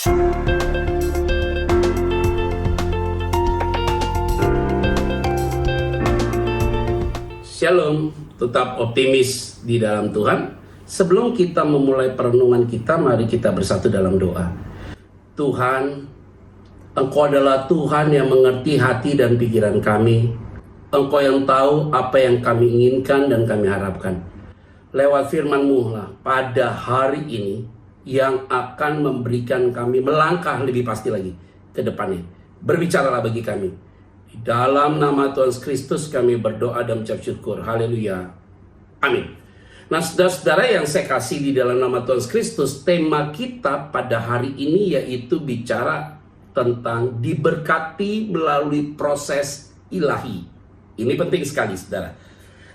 Shalom, tetap optimis di dalam Tuhan. Sebelum kita memulai perenungan kita, mari kita bersatu dalam doa. Tuhan, Engkau adalah Tuhan yang mengerti hati dan pikiran kami. Engkau yang tahu apa yang kami inginkan dan kami harapkan. Lewat firman-Mu lah pada hari ini yang akan memberikan kami melangkah lebih pasti lagi ke depannya. Berbicaralah bagi kami. Di dalam nama Tuhan Kristus kami berdoa dan mengucap syukur. Haleluya. Amin. Nah, saudara-saudara yang saya kasih di dalam nama Tuhan Kristus, tema kita pada hari ini yaitu bicara tentang diberkati melalui proses ilahi. Ini penting sekali, saudara.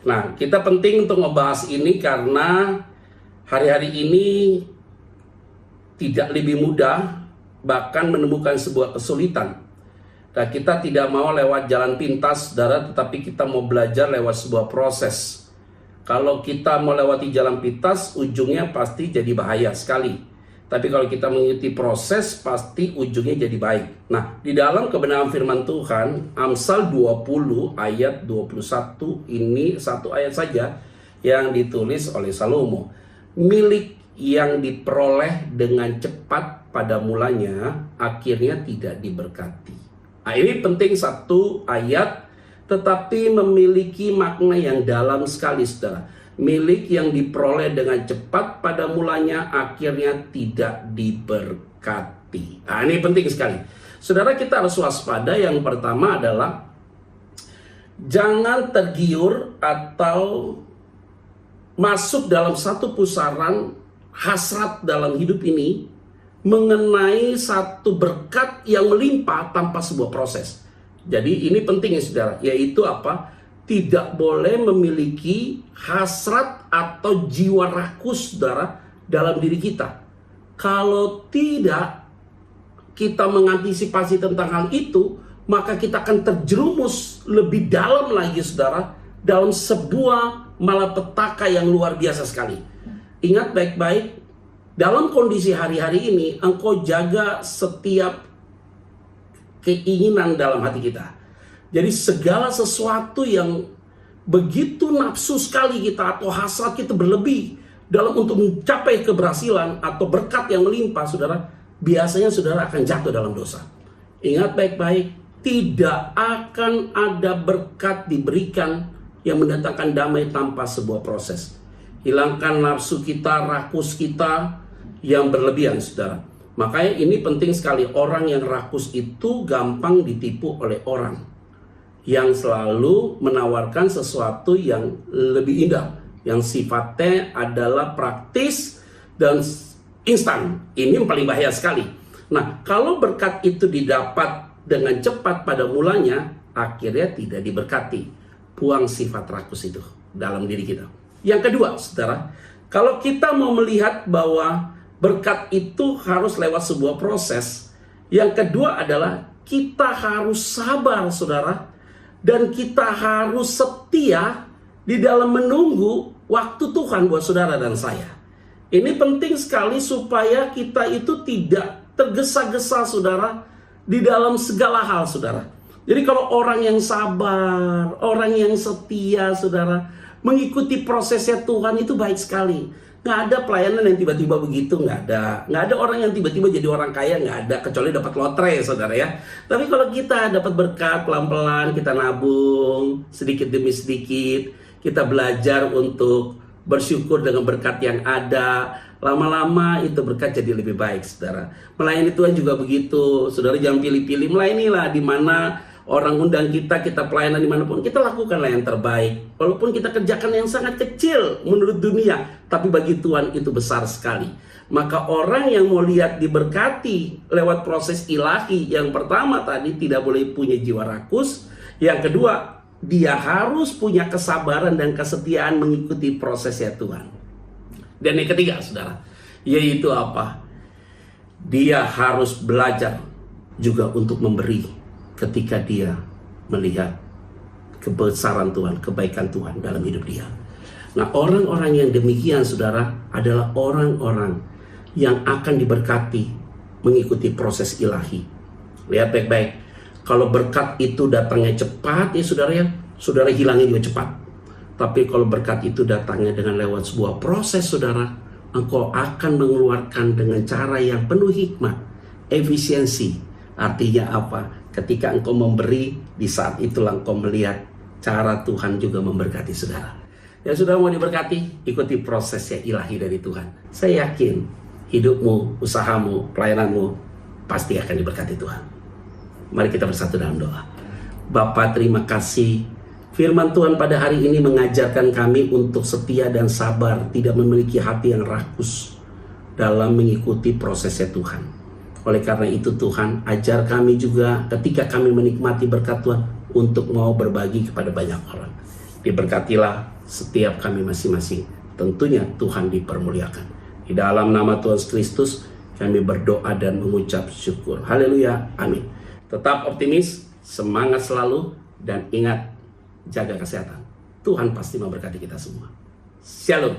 Nah, kita penting untuk membahas ini karena hari-hari ini tidak lebih mudah, bahkan menemukan sebuah kesulitan. Nah, kita tidak mau lewat jalan pintas, saudara, tetapi kita mau belajar lewat sebuah proses. Kalau kita mau lewati jalan pintas, ujungnya pasti jadi bahaya sekali. Tapi kalau kita mengikuti proses, pasti ujungnya jadi baik. Nah, di dalam kebenaran firman Tuhan, Amsal 20 ayat 21, ini satu ayat saja yang ditulis oleh Salomo. Milik yang diperoleh dengan cepat pada mulanya, akhirnya tidak diberkati. Nah, ini penting satu ayat, tetapi memiliki makna yang dalam sekali, saudara. Milik yang diperoleh dengan cepat pada mulanya, akhirnya tidak diberkati. Nah, ini penting sekali. Saudara, kita harus waspada. Yang pertama adalah jangan tergiur atau masuk dalam satu pusaran hasrat dalam hidup ini mengenai satu berkat yang melimpah tanpa sebuah proses. Jadi ini penting ya saudara, yaitu apa? Tidak boleh memiliki hasrat atau jiwa rakus, saudara, dalam diri kita. Kalau tidak kita mengantisipasi tentang hal itu, maka kita akan terjerumus lebih dalam lagi, saudara, dalam sebuah malapetaka yang luar biasa sekali. Ingat baik-baik, dalam kondisi hari-hari ini, engkau jaga setiap keinginan dalam hati kita. Jadi segala sesuatu yang begitu nafsu sekali kita atau hasrat kita berlebih dalam untuk mencapai keberhasilan atau berkat yang melimpah, saudara, biasanya saudara akan jatuh dalam dosa. Ingat baik-baik, tidak akan ada berkat diberikan yang mendatangkan damai tanpa sebuah proses. Hilangkan nafsu kita, rakus kita yang berlebihan, saudara. Makanya ini penting sekali. Orang yang rakus itu gampang ditipu oleh orang yang selalu menawarkan sesuatu yang lebih indah, yang sifatnya adalah praktis dan instan. Ini yang paling bahaya sekali. Nah, kalau berkat itu didapat dengan cepat pada mulanya, akhirnya tidak diberkati. Buang sifat rakus itu dalam diri kita. Yang kedua, saudara, kalau kita mau melihat bahwa berkat itu harus lewat sebuah proses. Yang kedua adalah kita harus sabar, saudara. Dan kita harus setia di dalam menunggu waktu Tuhan buat saudara dan saya. Ini penting sekali supaya kita itu tidak tergesa-gesa, saudara, di dalam segala hal, saudara. Jadi kalau orang yang sabar, orang yang setia, saudara, mengikuti prosesnya Tuhan itu baik sekali. Nggak ada pelayanan yang tiba-tiba begitu, nggak ada orang yang tiba-tiba jadi orang kaya, nggak ada, kecuali dapat lotre, saudara ya. Tapi kalau kita dapat berkat pelan-pelan, kita nabung sedikit demi sedikit, kita belajar untuk bersyukur dengan berkat yang ada, lama-lama itu berkat jadi lebih baik, saudara. Melayani Tuhan juga begitu, saudara, jangan pilih-pilih. Melayanilah di mana orang undang kita pelayanan dimanapun, kita lakukanlah yang terbaik. Walaupun kita kerjakan yang sangat kecil menurut dunia, tapi bagi Tuhan itu besar sekali. Maka orang yang mau lihat diberkati lewat proses ilahi, yang pertama tadi tidak boleh punya jiwa rakus. Yang kedua, dia harus punya kesabaran dan kesetiaan mengikuti prosesnya Tuhan. Dan yang ketiga, saudara, yaitu apa? Dia harus belajar juga untuk memberi ketika dia melihat kebesaran Tuhan, kebaikan Tuhan dalam hidup dia. Nah, orang-orang yang demikian, saudara, adalah orang-orang yang akan diberkati mengikuti proses ilahi. Lihat baik-baik. Kalau berkat itu datangnya cepat ya saudara hilangnya juga cepat. Tapi kalau berkat itu datangnya dengan lewat sebuah proses saudara, engkau akan mengeluarkan dengan cara yang penuh hikmat, efisiensi. Artinya apa? Ketika engkau memberi, di saat itulah engkau melihat cara Tuhan juga memberkati saudara. Ya saudara mau diberkati, ikuti prosesnya ilahi dari Tuhan. Saya yakin hidupmu, usahamu, pelayananmu pasti akan diberkati Tuhan. Mari kita bersatu dalam doa. Bapa, terima kasih. Firman Tuhan pada hari ini mengajarkan kami untuk setia dan sabar, tidak memiliki hati yang rakus dalam mengikuti prosesnya Tuhan. Oleh karena itu Tuhan, ajar kami juga ketika kami menikmati berkat Tuhan untuk mau berbagi kepada banyak orang. Diberkatilah setiap kami masing-masing. Tentunya Tuhan dipermuliakan. Di dalam nama Tuhan Kristus kami berdoa dan mengucap syukur. Haleluya, amin. Tetap optimis, semangat selalu, dan ingat, jaga kesehatan. Tuhan pasti memberkati kita semua. Shalom.